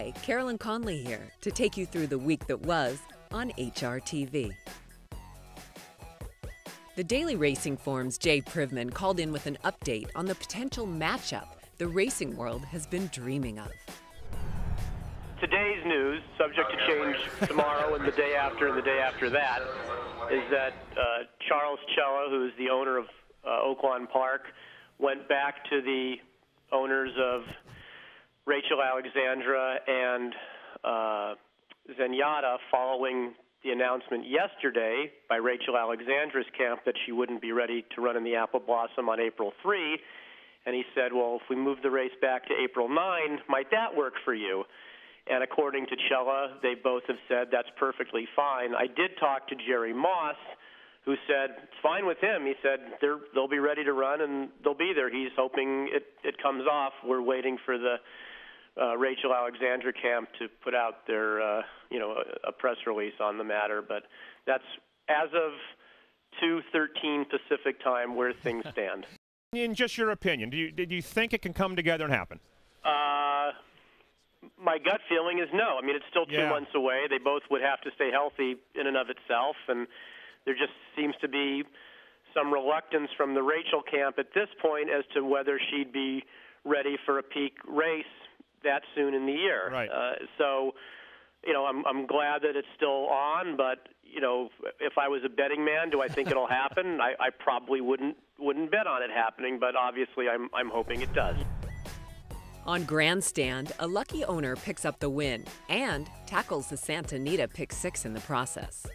Hi, Carolyn Conley here to take you through the week that was on HRTV. The Daily Racing Forum's Jay Privman called in with an update on the potential matchup the racing world has been dreaming of. Today's news, subject to change tomorrow and the day after and the day after that, is that Charles Cella, who is the owner of Oaklawn Park, went back to the owners of Rachel Alexandra and Zenyatta following the announcement yesterday by Rachel Alexandra's camp that she wouldn't be ready to run in the Apple Blossom on April 3. And he said, well, if we move the race back to April 9, might that work for you? And according to Cella, they both have said that's perfectly fine. I did talk to Jerry Moss, who said it's fine with him. He said they'll be ready to run and they'll be there. He's hoping it comes off. We're waiting for the Rachel Alexandra camp to put out their a press release on the matter. But that's as of 2:13 Pacific time where things stand. In just your opinion, do you think it can come together and happen? My gut feeling is no. I mean, it's still 2 months away. They both would have to stay healthy in and of itself, and there just seems to be some reluctance from the Rachel camp at this point as to whether she'd be ready for a peak race that soon in the year. Right. So, I'm glad that it's still on, but if I was a betting man, do I think it'll happen? I probably wouldn't bet on it happening, but obviously I'm hoping it does. On Grandstand, a lucky owner picks up the win and tackles the Santa Anita pick 6 in the process.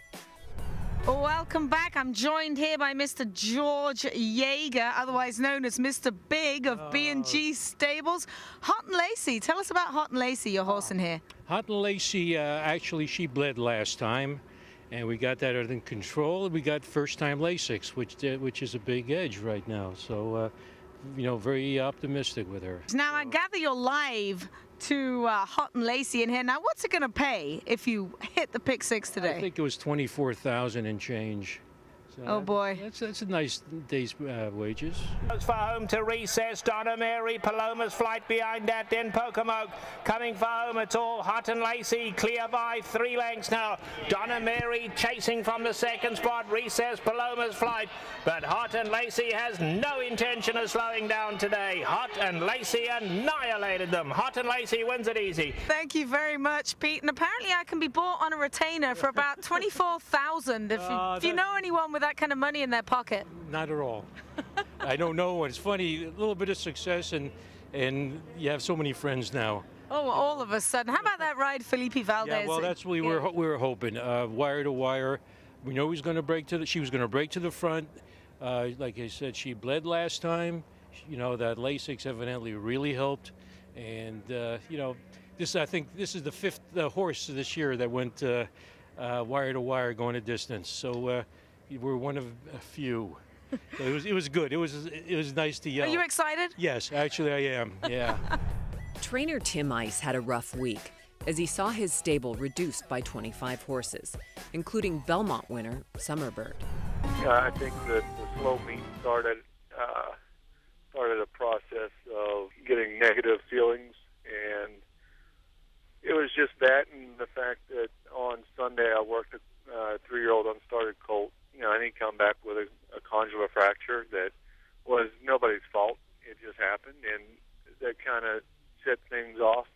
Welcome back. I'm joined here by Mr. George Yeager, otherwise known as Mr. Big of B&G Stables. Hot and Lacey, tell us about Hot and Lacey, your horse in here. Hot and Lacey, actually, she bled last time, and we got that under control. We got first-time Lasix, which is a big edge right now. So, very optimistic with her. Now, I gather you're live to Hot and Lacey in here. Now, what's it going to pay if you hit the pick 6 today? I think it was $24,000 and change. So oh boy, that's a nice day's wages. For home to recess, Donna Mary, Paloma's flight behind that, then Pocomoke coming for home. It's all Hot and Lacey, clear by 3 lengths now. Donna Mary chasing from the second spot, recess, Paloma's flight, but Hot and Lacey has no intention of slowing down today. Hot and Lacey annihilated them. Hot and Lacey wins it easy. Thank you very much, Pete. And apparently I can be bought on a retainer for about $24,000 if you know anyone with that kind of money in their pocket. Not at all. I don't know. It's funny, a little bit of success and you have so many friends now. Oh, all of a sudden. How about that ride, Felipe Valdez? Yeah, well, that's what we were hoping. Wire to wire. We know she was going to break to the front. Like I said, she bled last time. That Lasix evidently really helped. And I think this is the 5th horse this year that went wire to wire going a distance. So we're one of a few. So it was good. It was nice to yell. Are you excited? Yes, actually I am. Yeah. Trainer Tim Ice had a rough week as he saw his stable reduced by 25 horses, including Belmont winner Summerbird. I think that the slow meet started a process of getting negative feelings, and it was just that and the fact that on Sunday I worked a 3-year-old unstarted colt, and he come back with a condylar fracture that was nobody's fault. It just happened, and that kind of set things off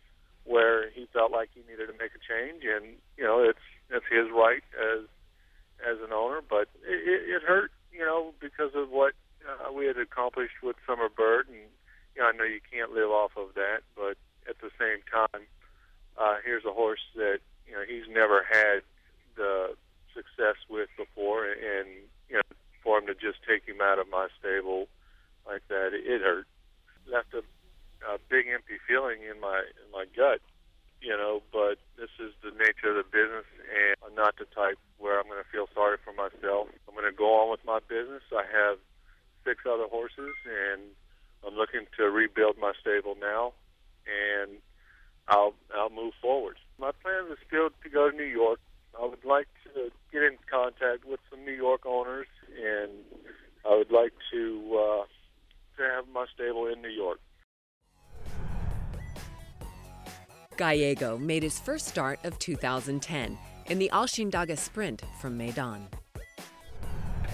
where he felt like he needed to make a change, and it's his right as an owner, but it hurt, because of what we had accomplished with Summerbird, and I know you can't live off of that, but at the same time, here's a horse that he's never had the success with before, and for him to just take him out of my stable like that, it hurt. Left a big empty feeling in my gut, but this is the nature of the business, and I'm not the type where I'm going to feel sorry for myself. I'm going to go on with my business. I have 6 other horses, and I'm looking to rebuild my stable now, and I'll move forward. My plan is still to go to New York. I would like to get in contact with some New York owners, and I would like to have my stable in New York. Gallego made his first start of 2010 in the Alchindaga Sprint from Maidan.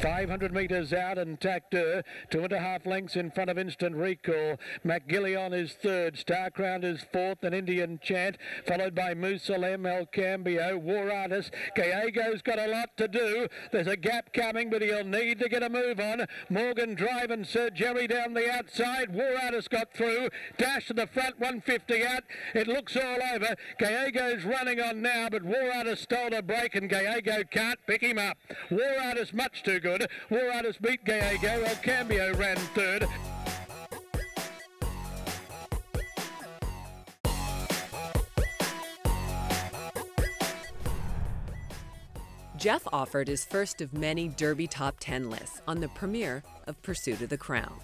500 metres out and Tacteur, 2.5 lengths in front of Instant Recall. McGillion is third, Star Crown is fourth, and Indian Chant, followed by Musalem, El Cambio, War Artist. Gallego's got a lot to do. There's a gap coming, but he'll need to get a move on. Morgan Drive and Sir Jerry down the outside. War Artist got through, dash to the front, 150 out. It looks all over. Gallego's running on now, but War Artist stole a break and Gallego can't pick him up. War Artist much too good. War Artist beat Gallego. El Cambio ran third. Jeff offered his first of many Derby top 10 lists on the premiere of Pursuit of the Crown.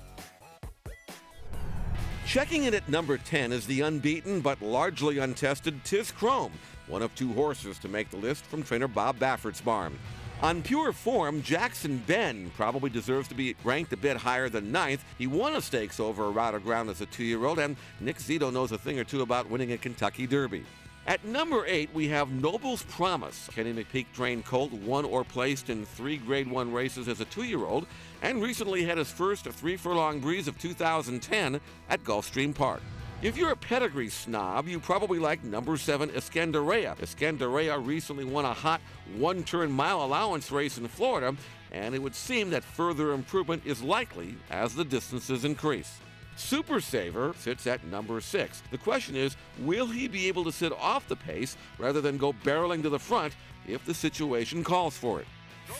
Checking in at number 10 is the unbeaten but largely untested Tis Chrome, one of 2 horses to make the list from trainer Bob Baffert's barn. On pure form, Jackson Ben probably deserves to be ranked a bit higher than 9th. He won a stakes over a route of ground as a 2-year-old, and Nick Zito knows a thing or two about winning a Kentucky Derby. At number 8, we have Noble's Promise. Kenny McPeak trained colt, won or placed in 3 Grade 1 races as a 2-year-old, and recently had his first 3-furlong breeze of 2010 at Gulfstream Park. If you're a pedigree snob, you probably like number 7, Escandarea. Escandarea recently won a hot 1-turn mile allowance race in Florida, and it would seem that further improvement is likely as the distances increase. Super Saver sits at number 6. The question is, will he be able to sit off the pace rather than go barreling to the front if the situation calls for it?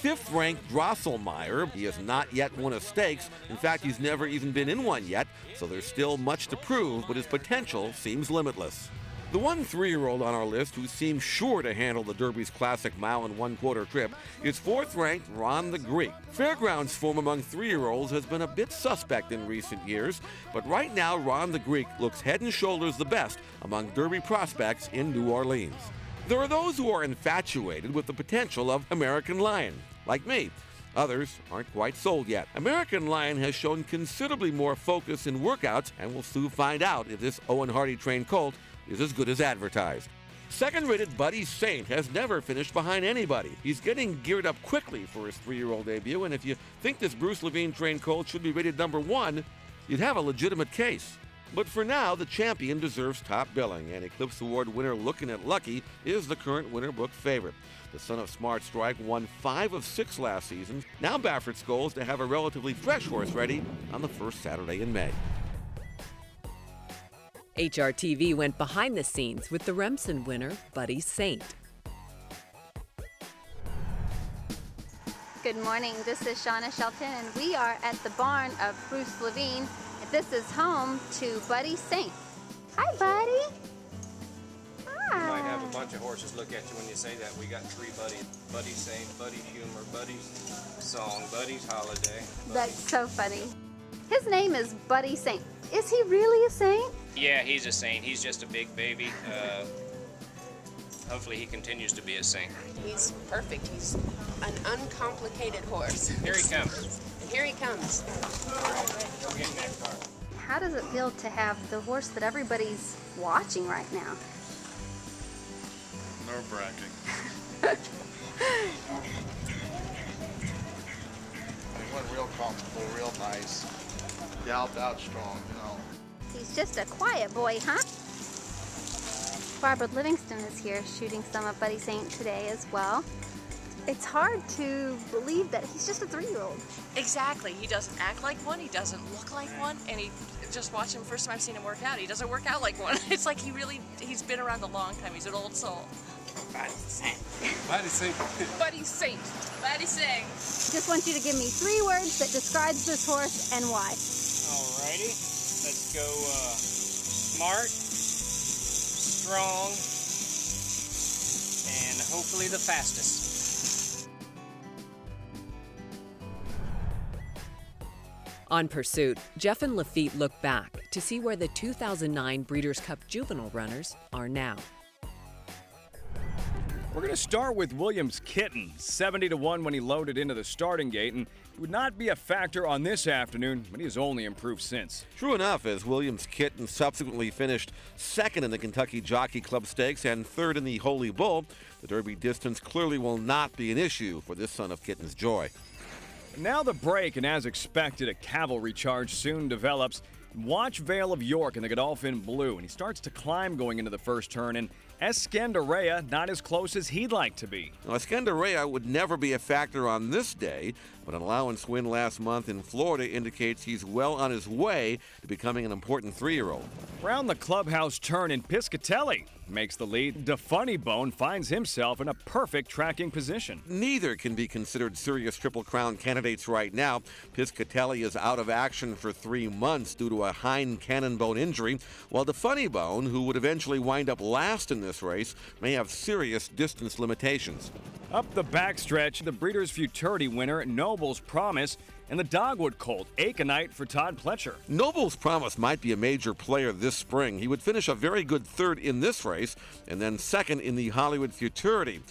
5th-ranked Drosselmeyer. He has not yet won a stakes. In fact, he's never even been in one yet, so there's still much to prove, but his potential seems limitless. The one 3-year-old on our list who seems sure to handle the Derby's classic mile and 1/4 trip is 4th-ranked Ron the Greek. Fairgrounds form among 3-year-olds has been a bit suspect in recent years, but right now Ron the Greek looks head and shoulders the best among Derby prospects in New Orleans. There are those who are infatuated with the potential of American Lion, like me. Others aren't quite sold yet. American Lion has shown considerably more focus in workouts, and we'll soon find out if this Owen Hardy-trained colt is as good as advertised. Second-rated Buddy Saint has never finished behind anybody. He's getting geared up quickly for his 3-year-old debut, and if you think this Bruce Levine-trained colt should be rated number 1, you'd have a legitimate case. But for now, the champion deserves top billing, and Eclipse Award winner Lookin' at Lucky is the current winner book favorite. The son of Smart Strike won 5 of 6 last season. Now Baffert's goal is to have a relatively fresh horse ready on the first Saturday in May. HRTV went behind the scenes with the Remsen winner, Buddy Saint. Good morning, this is Shauna Shelton, and we are at the barn of Bruce Levine. This is home to Buddy Saint. Hi, Buddy. Hi. You might have a bunch of horses look at you when you say that. We got 3 buddies. Buddy Saint, Buddy Humor, Buddy's Song, Buddy's Holiday. That's so funny. His name is Buddy Saint. Is he really a saint? Yeah, he's a saint. He's just a big baby. Hopefully he continues to be a saint. He's perfect. He's an uncomplicated horse. Here he comes. And here he comes. Go get in that car. How does it feel to have the horse that everybody's watching right now? Nerve-wracking. He went real comfortable, real nice. Galloped out strong, you know. He's just a quiet boy, huh? Barbara Livingston is here shooting some of Buddy Saint today as well. It's hard to believe that he's just a 3-year-old. Exactly. He doesn't act like one. He doesn't look like one. And he just watched him. First time I've seen him work out. He doesn't work out like one. It's like he's been around a long time. He's an old soul. Buddy Saint. Buddy Saint. Buddy Saint. Buddy Saint. Just want you to give me 3 words that describes this horse and why. Alrighty. Let's go smart, strong, and hopefully the fastest. On Pursuit, Jeff and Lafitte look back to see where the 2009 Breeders' Cup Juvenile runners are now. We're going to start with Williams Kitten, 70-1 when he loaded into the starting gate, and he would not be a factor on this afternoon, but he has only improved since. True enough, as Williams Kitten subsequently finished second in the Kentucky Jockey Club Stakes and third in the Holy Bull, the Derby distance clearly will not be an issue for this son of Kitten's joy. Now the break, and as expected, a cavalry charge soon develops. Watch Vale of York in the Godolphin Blue, and he starts to climb going into the first turn, and Escandaria not as close as he'd like to be. Now, Escandaria would never be a factor on this day, but an allowance win last month in Florida indicates he's well on his way to becoming an important 3-year-old. Round the clubhouse turn, and Piscatelli makes the lead. The Funny Bone finds himself in a perfect tracking position. Neither can be considered serious Triple Crown candidates right now. Piscatelli is out of action for 3 months due to a hind cannon bone injury, while the Funny Bone, who would eventually wind up last in this race, may have serious distance limitations. Up the backstretch, the Breeders' Futurity winner, Noble's Promise, and the Dogwood Colt, Aconite for Todd Pletcher. Noble's Promise might be a major player this spring. He would finish a very good third in this race and then second in the Hollywood Futurity.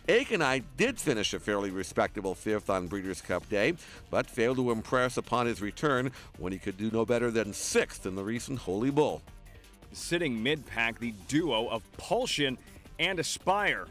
Aconite did finish a fairly respectable 5th on Breeders' Cup Day, but failed to impress upon his return when he could do no better than 6th in the recent Holy Bull. Sitting mid-pack, the duo of Pulsion and Aspire.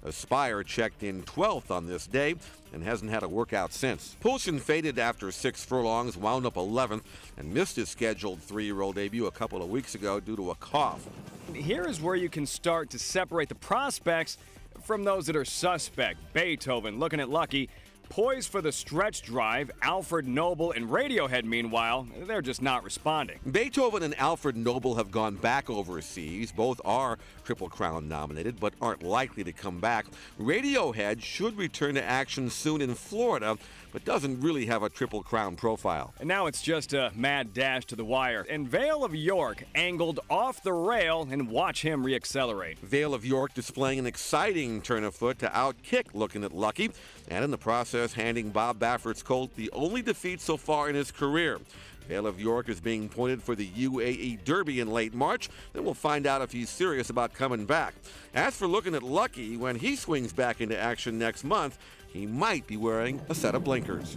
Aspire checked in 12th on this day and hasn't had a workout since. Pulsion faded after 6 furlongs, wound up 11th, and missed his scheduled 3-year-old debut a couple of weeks ago due to a cough. Here is where you can start to separate the prospects from those that are suspect. Beethoven looking at Lucky. Poised for the stretch drive, Alfred Noble and Radiohead, meanwhile, they're just not responding. Beethoven and Alfred Noble have gone back overseas. Both are Triple Crown nominated, but aren't likely to come back. Radiohead should return to action soon in Florida, but doesn't really have a Triple Crown profile. And now it's just a mad dash to the wire. And Vale of York angled off the rail, and watch him reaccelerate. Vale of York displaying an exciting turn of foot to outkick looking at Lucky, and in the process handing Bob Baffert's colt the only defeat so far in his career. Vale of York is being pointed for the UAE Derby in late March. Then we'll find out if he's serious about coming back. As for looking at Lucky, when he swings back into action next month, he might be wearing a set of blinkers.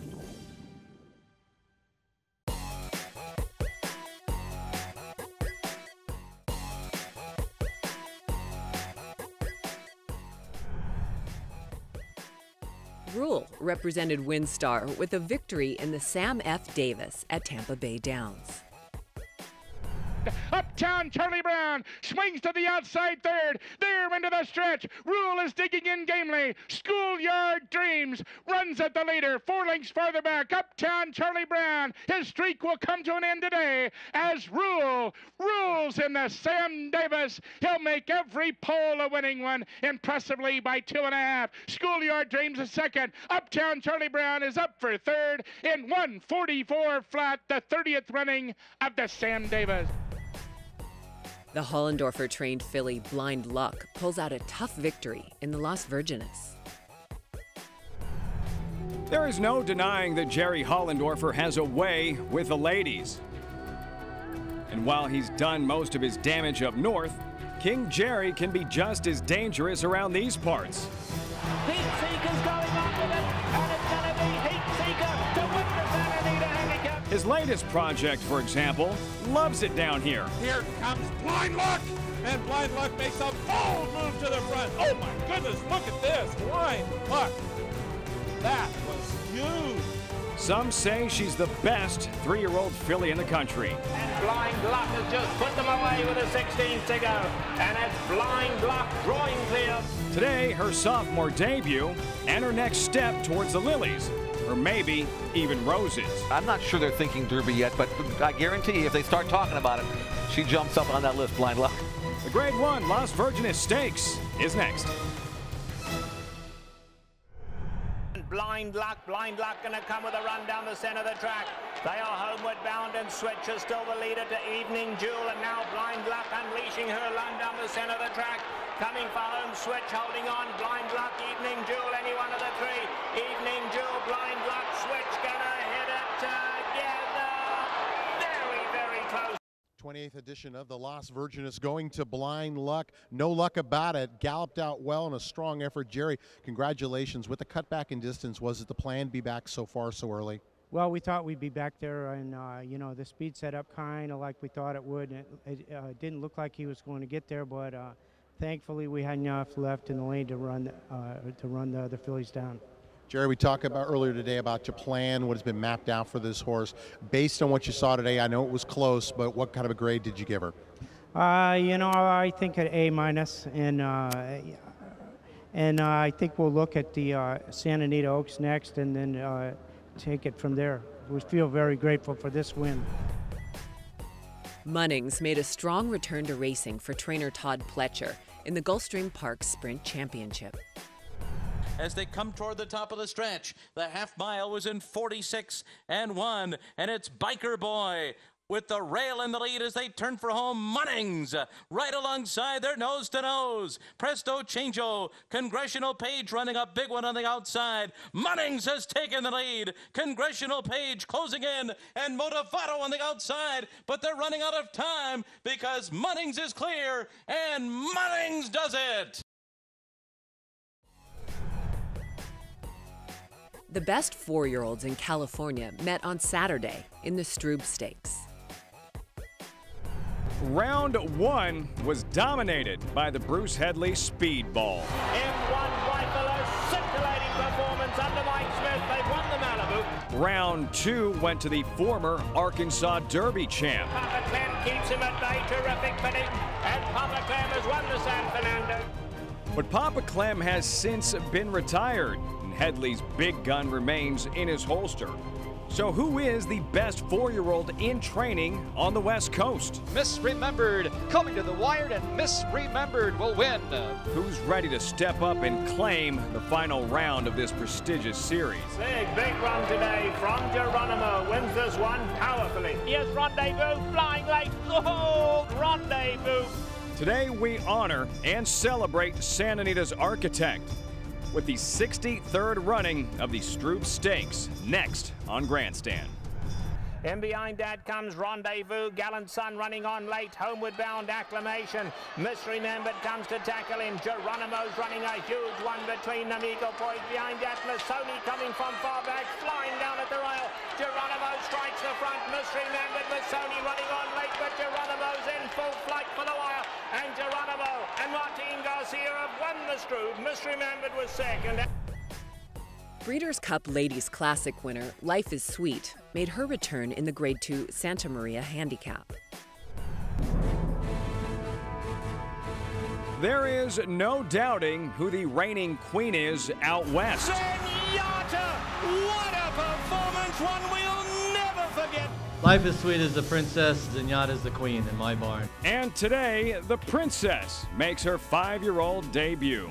Rule represented Windstar with a victory in the Sam F. Davis at Tampa Bay Downs. Uptown Charlie Brown swings to the outside third. There into the stretch. Rule is digging in gamely. Schoolyard Dreams runs at the leader. 4 lengths farther back. Uptown Charlie Brown. His streak will come to an end today as Rule rules in the Sam Davis. He'll make every pole a winning one impressively by 2.5. Schoolyard Dreams is second. Uptown Charlie Brown is up for third in 1:44 flat, the 30th running of the Sam Davis. The Hollendorfer-trained filly Blind Luck pulls out a tough victory in the Las Virgenes. There is no denying that Jerry Hollendorfer has a way with the ladies. And while he's done most of his damage up north, King Jerry can be just as dangerous around these parts. Heat Seeker's going on with it, and it's going to be Heat Seeker to win the Santa Handicap. His latest project, for example, loves it down here. Here comes Blind Luck, and Blind Luck makes a bold move to the front. Oh my goodness, look at this, Blind Luck. That was huge. Some say she's the best 3-year-old filly in the country. And Blind Luck has just put them away with a 16th to go. And it's Blind Luck drawing clear. Today, her sophomore debut and her next step towards the Lilies, or maybe even Roses. I'm not sure they're thinking Derby yet, but I guarantee you if they start talking about it, she jumps up on that list, Blind Luck. The Grade 1 Las Virgenes Stakes is next. Blind Luck gonna come with a run down the center of the track. They are homeward bound, and Switch is still the leader to Evening Jewel, and now Blind Luck unleashing her run down the center of the track. Coming for home, Switch holding on. Blind Luck, Evening Jewel, any one of the three. Evening Jewel, Blind Luck, Switch gonna hit it together. Very, very close. 28th edition of the Las Virgenes going to Blind Luck. No luck about it. Galloped out well in a strong effort. Jerry, congratulations. With the cutback in distance, was it the plan to be back so far so early? Well, we thought we'd be back there, and you know, the speed set up kind of like we thought it would. It didn't look like he was going to get there, but thankfully we had enough left in the lane to run the other fillies down. Jerry, we talked about earlier today about your plan, what has been mapped out for this horse. Based on what you saw today, I know it was close, but what kind of a grade did you give her? You know, I think at A-, and I think we'll look at the Santa Anita Oaks next, and then take it from there. We feel very grateful for this win. Munnings made a strong return to racing for trainer Todd Pletcher in the Gulfstream Park Sprint Championship. As they come toward the top of the stretch, the half mile was in 46-1, and it's Biker Boy with the rail in the lead as they turn for home. Munnings right alongside their nose to nose. Presto Changeo, Congressional Page running a big one on the outside. Munnings has taken the lead. Congressional Page closing in, and Motivato on the outside, but they're running out of time because Munnings is clear, and Munnings does it. The best 4-year-olds in California met on Saturday in the Stroob Stakes. Round 1 was dominated by the Bruce Headley Speedball. M1 Rifle, scintillating performance under Mike Smith. They've won the Malibu. Round 2 went to the former Arkansas Derby champ. Papa Clem keeps him at bay. Terrific finish. And Papa Clem has won the San Fernando. But Papa Clem has since been retired, and Headley's big gun remains in his holster. So who is the best 4-year-old in training on the West Coast? Misremembered coming to the wire, and Misremembered will win. Who's ready to step up and claim the final round of this prestigious series? Big run today from Geronimo. Wins this one powerfully. Here's Rendezvous, flying late. Oh, Rendezvous. Today we honor and celebrate Santa Anita's architect with the 63rd running of the Stroob Stakes, next on Grandstand. In behind that comes Rendezvous, Gallant Sun running on late, homeward bound Acclamation. Misremembered comes to tackle him. Geronimo's running a huge one between them. Eagle Poise behind that. Sony coming from far back, flying down at the rail. Geronimo strikes the front. Misremembered, Sony running on late, but Geronimo's in full flight for the wire. And Geronimo and Martin Garcia have won the Stroob. Misremembered was second. Breeders' Cup Ladies Classic winner Life is Sweet made her return in the Grade 2 Santa Maria Handicap. There is no doubting who the reigning queen is out west. Zenyatta! What a performance, one we'll never forget. Life is Sweet is the princess, Zenyatta is the queen in my barn. And today, the princess makes her 5-year-old debut.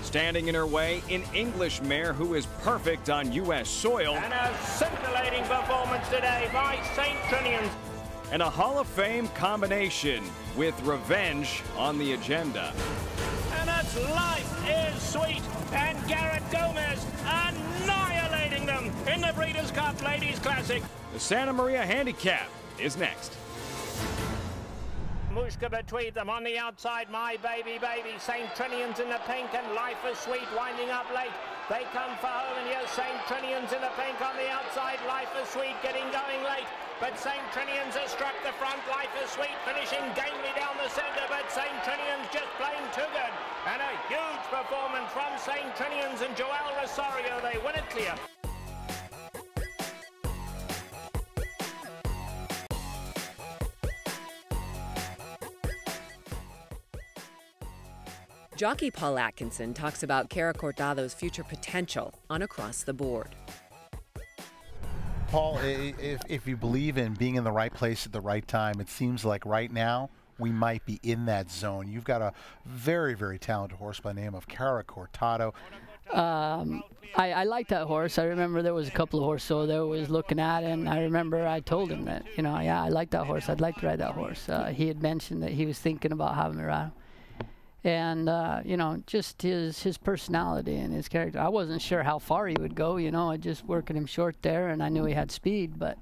Standing in her way, an English mare who is perfect on U.S. soil. And a scintillating performance today by St. Trinian's. And a Hall of Fame combination with revenge on the agenda. And it's Life is Sweet and Garrett Gomez annihilating them in the Breeders' Cup Ladies Classic. The Santa Maria Handicap is next. Mushka between them on the outside, My Baby Baby. St. Trinian's in the pink and Life is Sweet winding up late. They come for home, and here's St. Trinian's in the pink on the outside. Life is Sweet getting going late, but St. Trinian's has struck the front. Life is Sweet finishing gamely down the center, but St. Trinian's just plain too good. And a huge performance from St. Trinian's and Joel Rosario. They win it clear. Jockey Paul Atkinson talks about Cara Cortado's future potential on Across the Board. Paul, if you believe in being in the right place at the right time, it seems like right now we might be in that zone. You've got a very, very talented horse by the name of Cara Cortado. I like that horse. I remember there was a couple of horses so there was looking at it, and I remember I told him that, you know, yeah, I like that horse. I'd like to ride that horse. He had mentioned that he was thinking about having me ride him. And, you know, just his personality and his character. I wasn't sure how far he would go, you know. I just working him short there, and I knew he had speed. But,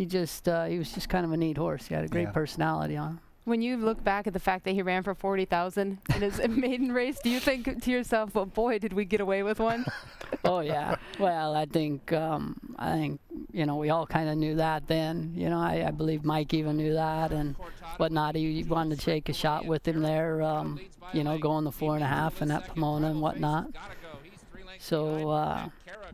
he was just kind of a neat horse. He had a great personality on him. When you look back at the fact that he ran for 40,000 in his maiden race, do you think to yourself, well, boy, did we get away with one? Oh, yeah. Well, I think, you know, we all kind of knew that then. You know, I believe Mike even knew that and whatnot. He wanted to take a shot with him there, you know, going the 4.5 and at Pomona and whatnot. So,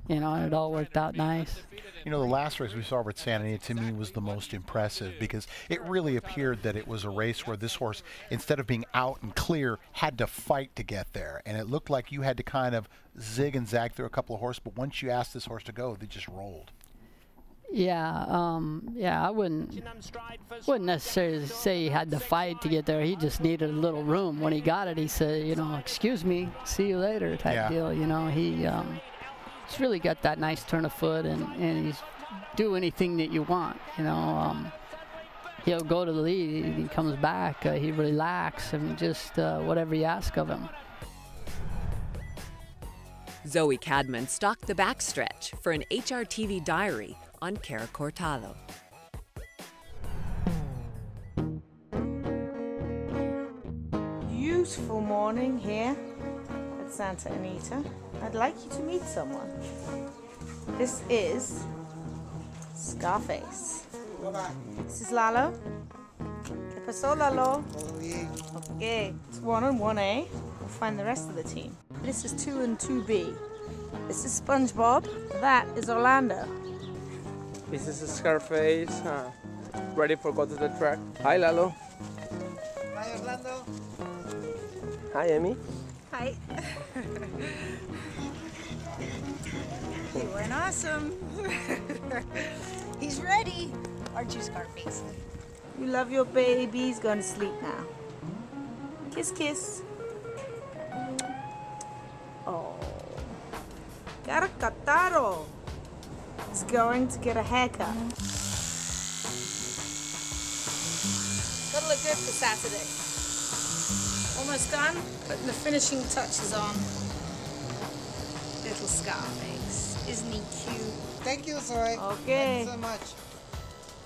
you know, it all worked out nice. You know, the last race we saw at Santa Anita, to me, was the most impressive because it really appeared that it was a race where this horse, instead of being out and clear, had to fight to get there. And it looked like you had to kind of zig and zag through a couple of horses, but once you asked this horse to go, they just rolled. Yeah, yeah, I wouldn't necessarily say he had to fight to get there. He just needed a little room. When he got it, he said, you know, excuse me, see you later type deal. You know, he's really got that nice turn of foot, and he's do anything that you want. You know, he'll go to the lead, he comes back, he relax, and just whatever you ask of him. Zoe Cadman stalked the backstretch for an HRTV diary on Cara Cortado. Beautiful morning here at Santa Anita. I'd like you to meet someone. This is Scarface. This is Lalo. ¿Qué pasó, Lalo? Okay, it's 1 and 1A. We'll find the rest of the team. This is 2 and 2B. This is SpongeBob. That is Orlando. This is Scarface, ready for go to the track. Hi, Lalo. Hi, Orlando. Hi, Emmy. Hi. You went awesome. He's ready. Aren't you, Scarface? You love your baby. He's going to sleep now. Kiss, kiss. Oh. Caracataro. He's going to get a haircut. Gotta look good for Saturday. Almost done, but the finishing touch is on. Little Scarface. Isn't he cute? Thank you, Zoe. Okay. Thank you so much.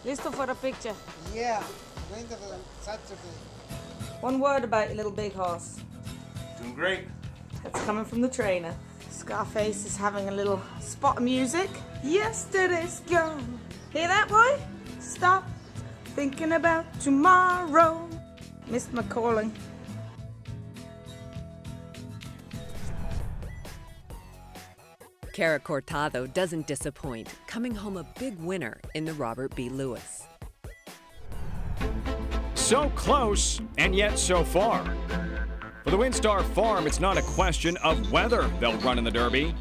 Listo for the picture? Yeah, going to the Saturday. One word about your little big horse. Doing great. That's coming from the trainer. Scarface is having a little spot of music. Yesterday's gone. Hear that, boy? Stop thinking about tomorrow. Missed my calling. Cara Cortado doesn't disappoint, coming home a big winner in the Robert B. Lewis. So close, and yet so far. For the Windstar Farm, it's not a question of whether they'll run in the Derby,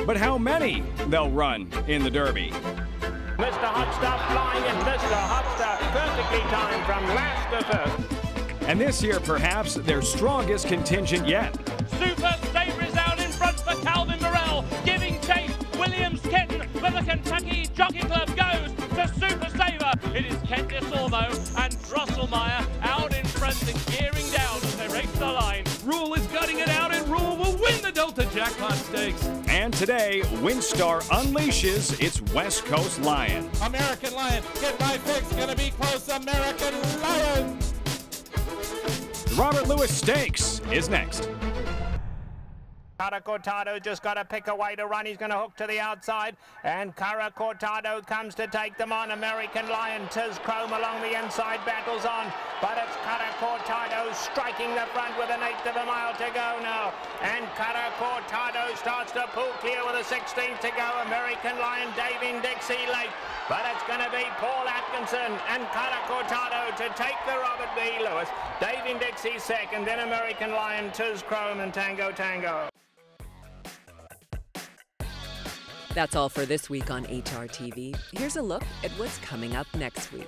but how many they'll run in the Derby. Mr. Hot Stuff flying in. Mr. Hot Stuff perfectly timed from last to first. And this year, perhaps their strongest contingent yet. Super Sabre is out in front for Calvin Morell, giving chase. Williams Kenton for the Kentucky Jockey Club goes to Super Sabre. It is Ken DeSormo and Drosselmeyer out in front and gearing down as they race the line. Rule is gutting it out, and Rule will win the Delta Jackpot Stakes. And today, Windstar unleashes its West Coast Lion. American Lion, get my picks, gonna be close, American Lion! The Robert Lewis Stakes is next. Cara Cortado just got to pick a way to run. He's going to hook to the outside. And Cara Cortado comes to take them on. American Lion, Tiz Chrome along the inside, battles on. But it's Cara Cortado striking the front with 1/8 of a mile to go now. And Cara Cortado starts to pull clear with a 16th to go. American Lion, Daving Dixie late. But it's going to be Paul Atkinson and Cara Cortado to take the Robert B. Lewis. Daving Dixie second, then American Lion, Tiz Chrome and Tango Tango. That's all for this week on HRTV. Here's a look at what's coming up next week.